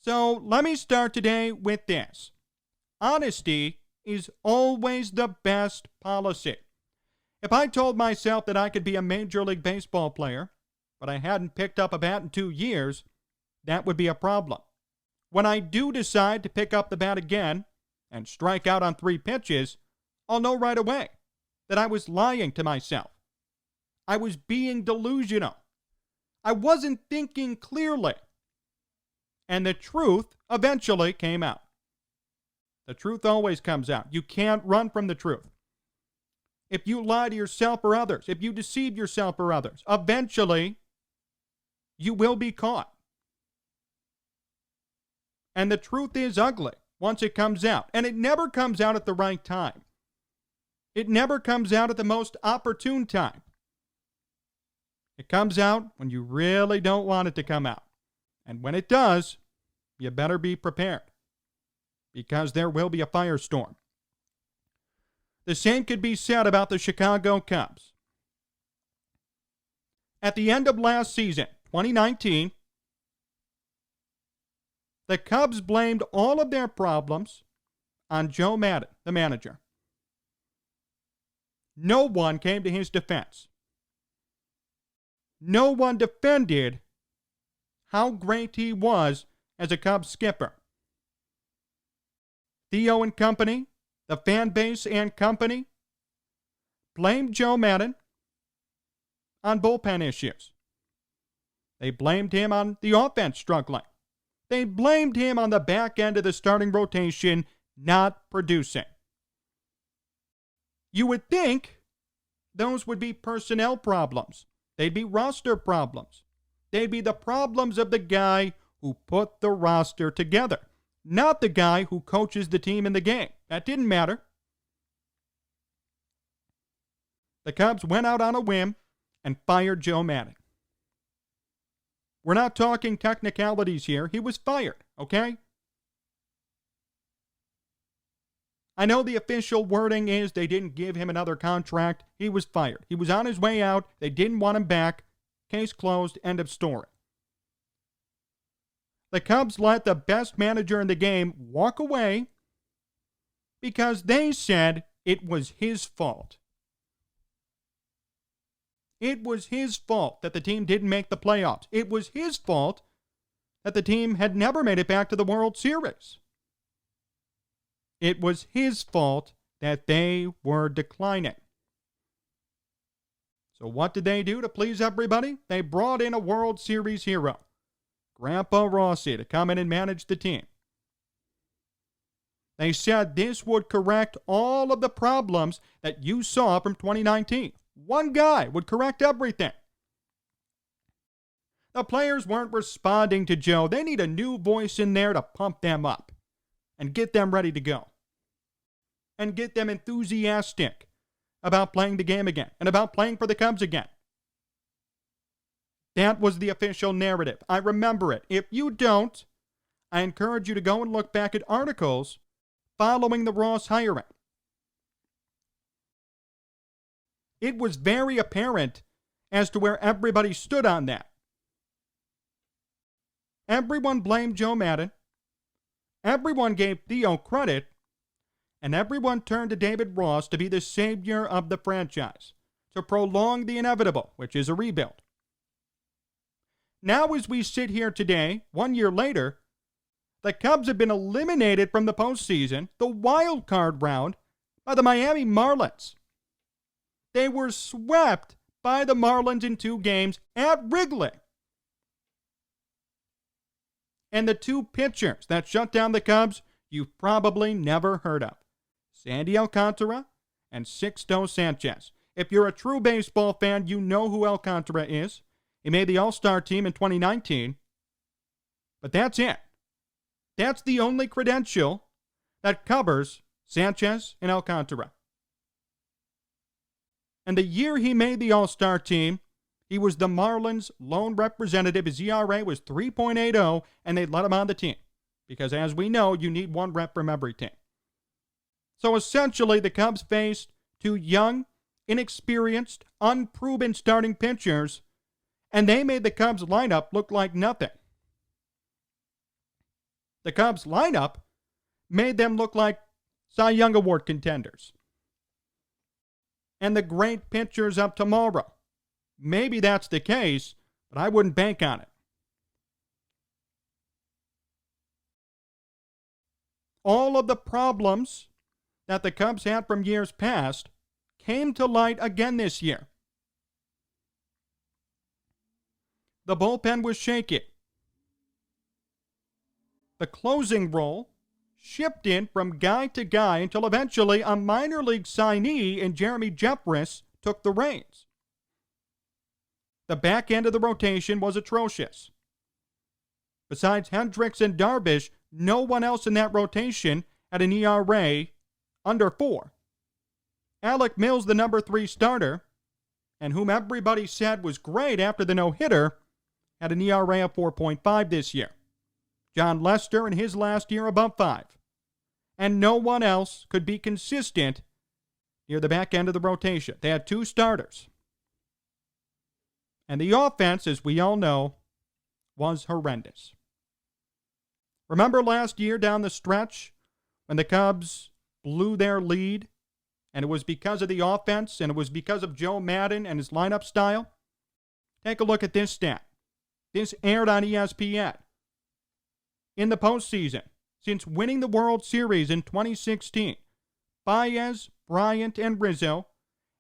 So let me start today with this. Honesty is always the best policy. If I told myself that I could be a Major League Baseball player, but I hadn't picked up a bat in 2 years, that would be a problem. When I do decide to pick up the bat again and strike out on 3 pitches, I'll know right away that I was lying to myself. I was being delusional. I wasn't thinking clearly. And the truth eventually came out. The truth always comes out. You can't run from the truth. If you lie to yourself or others, if you deceive yourself or others, eventually you will be caught. And the truth is ugly once it comes out. And it never comes out at the right time. It never comes out at the most opportune time. It comes out when you really don't want it to come out. And when it does, you better be prepared, because there will be a firestorm. The same could be said about the Chicago Cubs. At the end of last season, 2019, the Cubs blamed all of their problems on Joe Maddon, the manager. No one came to his defense. No one defended how great he was as a Cubs skipper. Theo and company, the fan base and company, blamed Joe Maddon on bullpen issues. They blamed him on the offense struggling. They blamed him on the back end of the starting rotation not producing. You would think those would be personnel problems. They'd be roster problems. They'd be the problems of the guy who put the roster together, not the guy who coaches the team in the game. That didn't matter. The Cubs went out on a whim and fired Joe Maddon. We're not talking technicalities here. He was fired, okay? I know the official wording is they didn't give him another contract. He was fired. He was on his way out. They didn't want him back. Case closed. End of story. The Cubs let the best manager in the game walk away because they said it was his fault. It was his fault that the team didn't make the playoffs. It was his fault that the team had never made it back to the World Series. It was his fault that they were declining. So what did they do to please everybody? They brought in a World Series hero, Grandpa Rossi, to come in and manage the team. They said this would correct all of the problems that you saw from 2019. One guy would correct everything. The players weren't responding to Joe. They need a new voice in there to pump them up and get them ready to go. And get them enthusiastic about playing the game again and about playing for the Cubs again. That was the official narrative. I remember it. If you don't, I encourage you to go and look back at articles following the Ross hiring. It was very apparent as to where everybody stood on that. Everyone blamed Joe Maddon. Everyone gave Theo credit. And everyone turned to David Ross to be the savior of the franchise, to prolong the inevitable, which is a rebuild. Now, as we sit here today, 1 year later, the Cubs have been eliminated from the postseason, the wild card round, by the Miami Marlins. They were swept by the Marlins in 2 games at Wrigley. And the 2 pitchers that shut down the Cubs, you've probably never heard of. Sandy Alcantara and Sixto Sanchez. If you're a true baseball fan, you know who Alcantara is. He made the All-Star team in 2019. But that's it. That's the only credential that covers Sanchez and Alcantara. And the year he made the All-Star team, he was the Marlins' lone representative. His ERA was 3.80, and they let him on the team. Because as we know, you need 1 rep from every team. So essentially, the Cubs faced 2 young, inexperienced, unproven starting pitchers, and they made the Cubs lineup look like nothing. The Cubs lineup made them look like Cy Young Award contenders. And the great pitchers of tomorrow. Maybe that's the case, but I wouldn't bank on it. All of the problems that the Cubs had from years past came to light again this year. The bullpen was shaky. The closing role shifted from guy to guy until eventually a minor league signee in Jeremy Jeffress took the reins. The back end of the rotation was atrocious. Besides Hendricks and Darvish, no one else in that rotation had an ERA under 4. Alec Mills, the number 3 starter, and whom everybody said was great after the no-hitter, had an ERA of 4.5 this year. John Lester in his last year above 5. And no one else could be consistent near the back end of the rotation. They had 2 starters. And the offense, as we all know, was horrendous. Remember last year down the stretch when the Cubs blew their lead, and it was because of the offense, and it was because of Joe Maddon and his lineup style? Take a look at this stat. This aired on ESPN. In the postseason, since winning the World Series in 2016, Baez, Bryant, and Rizzo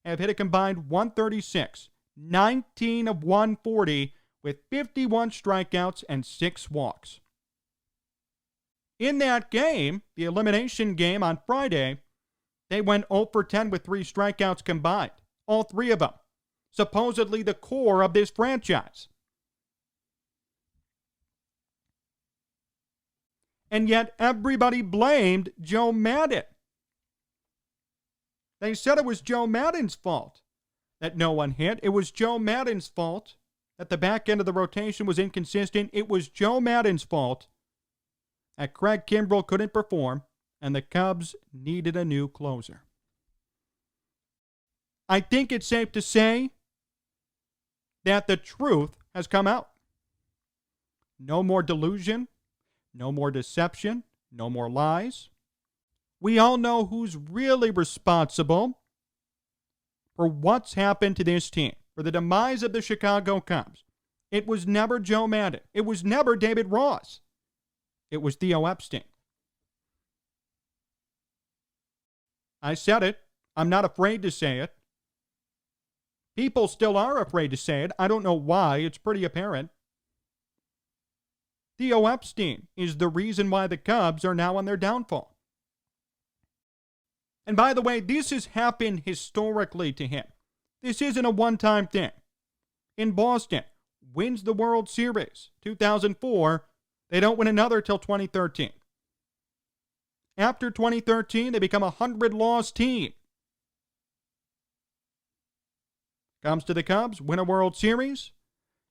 have hit a combined 136, 19 of 140, with 51 strikeouts and 6 walks. In that game, the elimination game on Friday, they went 0 for 10 with 3 strikeouts combined. All 3 of them. Supposedly the core of this franchise. And yet everybody blamed Joe Maddon. They said it was Joe Maddon's fault that no one hit. It was Joe Maddon's fault that the back end of the rotation was inconsistent. It was Joe Maddon's fault that Craig Kimbrell couldn't perform, and the Cubs needed a new closer. I think it's safe to say that the truth has come out. No more delusion. No more deception, no more lies. We all know who's really responsible for what's happened to this team, for the demise of the Chicago Cubs. It was never Joe Maddon. It was never David Ross. It was Theo Epstein. I said it. I'm not afraid to say it. People still are afraid to say it. I don't know why. It's pretty apparent. Theo Epstein is the reason why the Cubs are now on their downfall. And by the way, this has happened historically to him. This isn't a one-time thing. In Boston, wins the World Series. 2004, they don't win another till 2013. After 2013, they become a 100-loss team. Comes to the Cubs, win a World Series,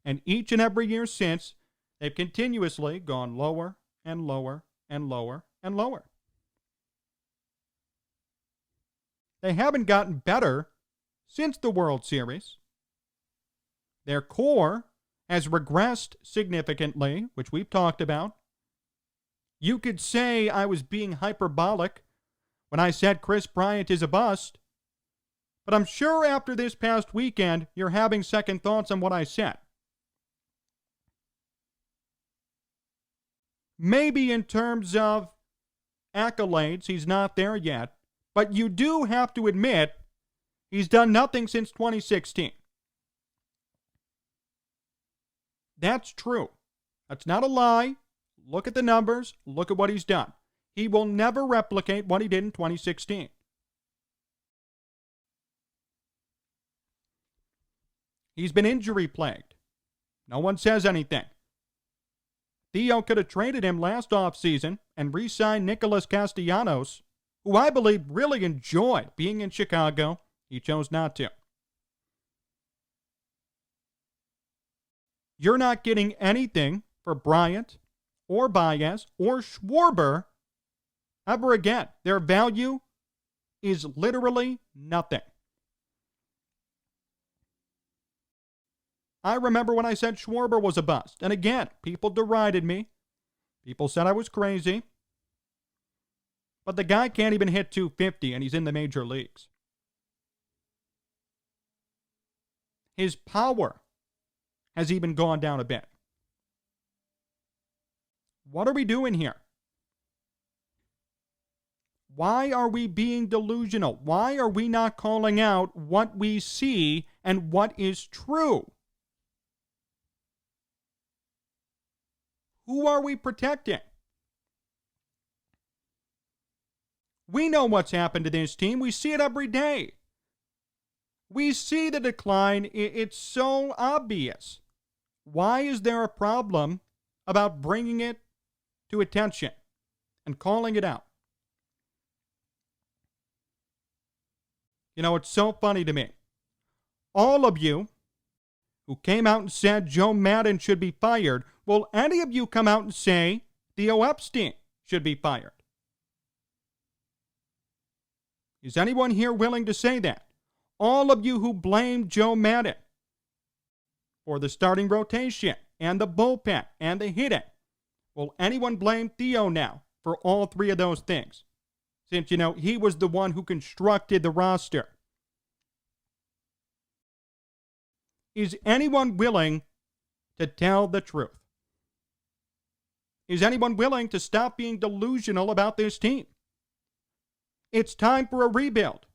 and each and every year since, they've continuously gone lower and lower and lower and lower. They haven't gotten better since the World Series. Their core has regressed significantly, which we've talked about. You could say I was being hyperbolic when I said Chris Bryant is a bust, but I'm sure after this past weekend, you're having second thoughts on what I said. Maybe in terms of accolades, he's not there yet, but you do have to admit he's done nothing since 2016. That's true. That's not a lie. Look at the numbers. Look at what he's done. He will never replicate what he did in 2016. He's been injury plagued. No one says anything. Theo could have traded him last offseason and re-signed Nicholas Castellanos, who I believe really enjoyed being in Chicago. He chose not to. You're not getting anything for Bryant or Baez or Schwarber ever again. Their value is literally nothing. I remember when I said Schwarber was a bust. And again, people derided me People said I was crazy. But the guy can't even hit 250, and he's in the major leagues. His power has even gone down a bit. What are we doing here? Why are we being delusional? Why are we not calling out what we see and what is true? Who are we protecting? We know what's happened to this team. We see it every day. We see the decline. It's so obvious. Why is there a problem about bringing it to attention and calling it out? You know, it's so funny to me. All of you who came out and said Joe Maddon should be fired, will any of you come out and say Theo Epstein should be fired? Is anyone here willing to say that? All of you who blame Joe Maddon for the starting rotation and the bullpen and the hitting, will anyone blame Theo now for all three of those things? Since, you know, he was the one who constructed the roster. Is anyone willing to tell the truth? Is anyone willing to stop being delusional about this team? It's time for a rebuild.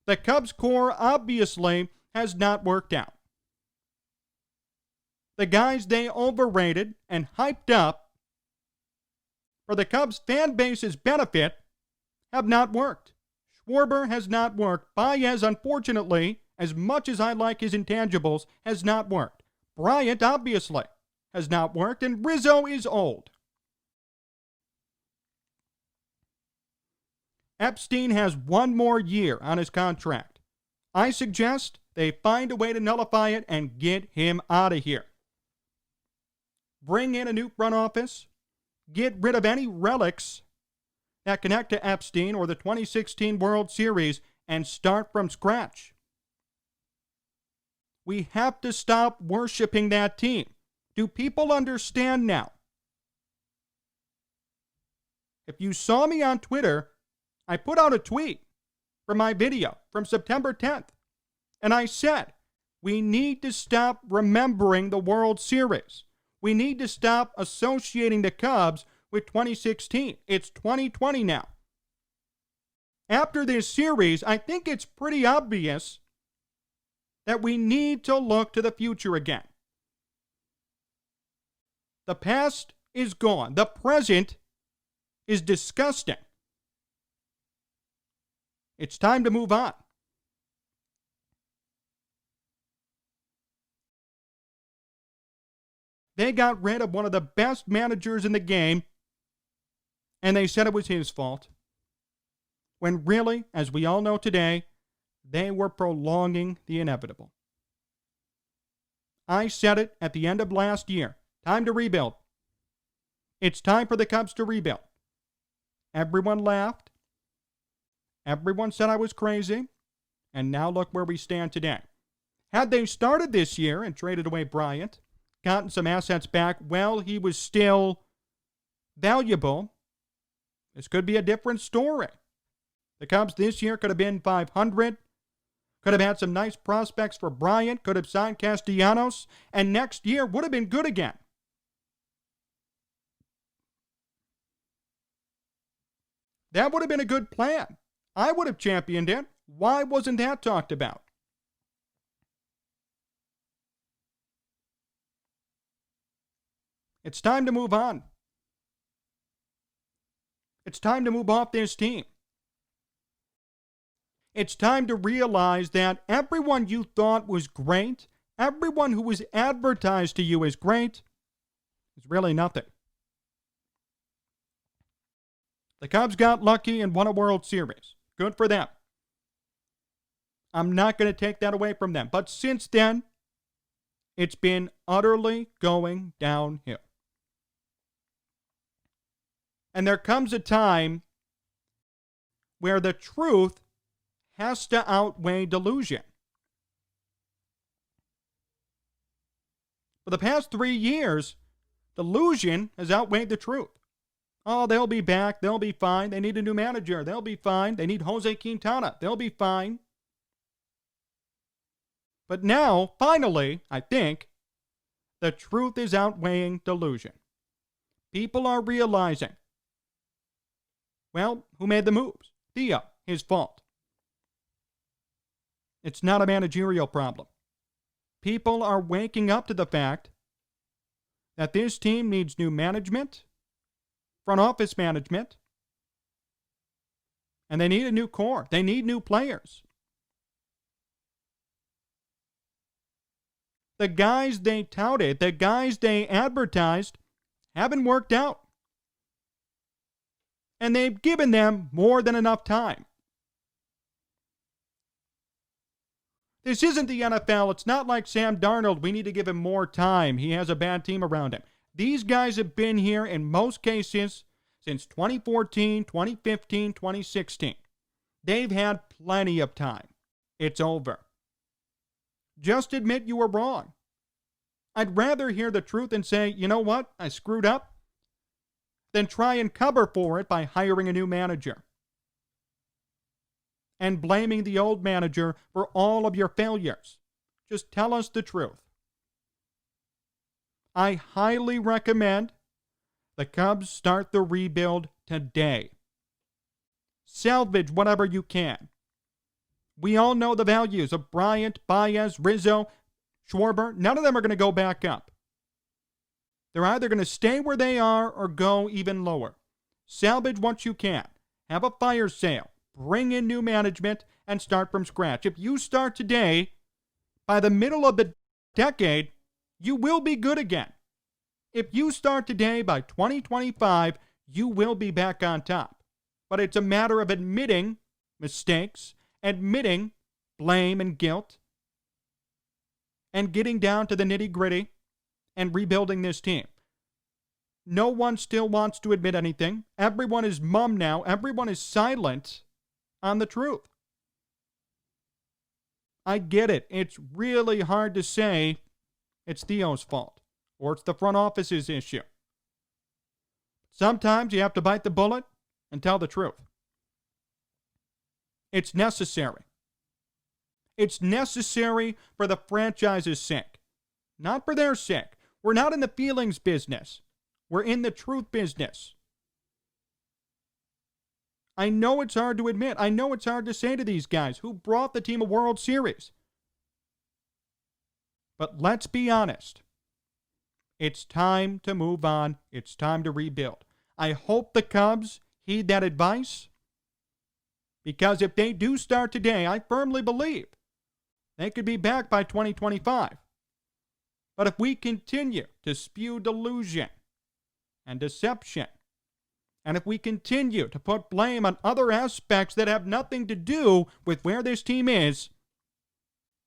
The Cubs core obviously has not worked out. The guys they overrated and hyped up for the Cubs fan base's benefit have not worked. Schwarber has not worked. Baez, unfortunately, as much as I like his intangibles, has not worked. Bryant, obviously, has not worked. And Rizzo is old. Epstein has one more year on his contract. I suggest they find a way to nullify it and get him out of here. Bring in a new front office. Get rid of any relics that connect to Epstein or the 2016 World Series and start from scratch. We have to stop worshiping that team. Do people understand now? If you saw me on Twitter, I put out a tweet from my video from September 10th, and I said, we need to stop remembering the World Series. We need to stop associating the Cubs with 2016. It's 2020 now. After this series, I think it's pretty obvious that we need to look to the future again. The past is gone. The present is disgusting. It's time to move on. They got rid of one of the best managers in the game, and they said it was his fault. When really, as we all know today, they were prolonging the inevitable. I said it at the end of last year. Time to rebuild. It's time for the Cubs to rebuild. Everyone laughed. Everyone said I was crazy. And now look where we stand today. Had they started this year and traded away Bryant, gotten some assets back, well, he was still valuable. This could be a different story. The Cubs this year could have been 500, could have had some nice prospects for Bryant, could have signed Castellanos, and next year would have been good again. That would have been a good plan. I would have championed it. Why wasn't that talked about? It's time to move on. It's time to move off this team. It's time to realize that everyone you thought was great, everyone who was advertised to you as great, is really nothing. The Cubs got lucky and won a World Series. Good for them. I'm not going to take that away from them. But since then, it's been utterly going downhill. And there comes a time where the truth has to outweigh delusion. For the past 3 years, delusion has outweighed the truth. Oh, they'll be back. They'll be fine. They need a new manager. They'll be fine. They need Jose Quintana. They'll be fine. But now, finally, I think, the truth is outweighing delusion. People are realizing, well, who made the moves? Theo, his fault. It's not a managerial problem. People are waking up to the fact that this team needs new management, front office management, and they need a new core. They need new players. The guys they touted, the guys they advertised, haven't worked out. And they've given them more than enough time. This isn't the NFL. It's not like Sam Darnold. We need to give him more time. He has a bad team around him. These guys have been here in most cases since 2014, 2015, 2016. They've had plenty of time. It's over. Just admit you were wrong. I'd rather hear the truth and say, you know what, I screwed up, than try and cover for it by hiring a new manager and blaming the old manager for all of your failures. Just tell us the truth. I highly recommend the Cubs start the rebuild today. Salvage whatever you can. We all know the values of Bryant, Baez, Rizzo, Schwarber. None of them are going to go back up. They're either going to stay where they are or go even lower. Salvage what you can. Have a fire sale. Bring in new management and start from scratch. If you start today, by the middle of the decade, you will be good again. If you start today, by 2025, you will be back on top. But it's a matter of admitting mistakes, admitting blame and guilt, and getting down to the nitty-gritty and rebuilding this team. No one still wants to admit anything. Everyone is mum now. Everyone is silent on the truth. I get it. It's really hard to say it's Theo's fault or it's the front office's issue. Sometimes you have to bite the bullet and tell the truth. It's necessary. It's necessary for the franchise's sake, not for their sake. We're not in the feelings business. We're in the truth business. I know it's hard to admit. I know it's hard to say to these guys who brought the team a World Series. But let's be honest. It's time to move on. It's time to rebuild. I hope the Cubs heed that advice, because if they do start today, I firmly believe they could be back by 2025. But if we continue to spew delusion and deception, and if we continue to put blame on other aspects that have nothing to do with where this team is,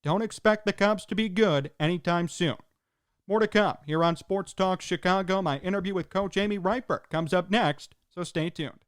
don't expect the Cubs to be good anytime soon. More to come here on Sports Talk Chicago. My interview with Coach Amy Reifert comes up next, so stay tuned.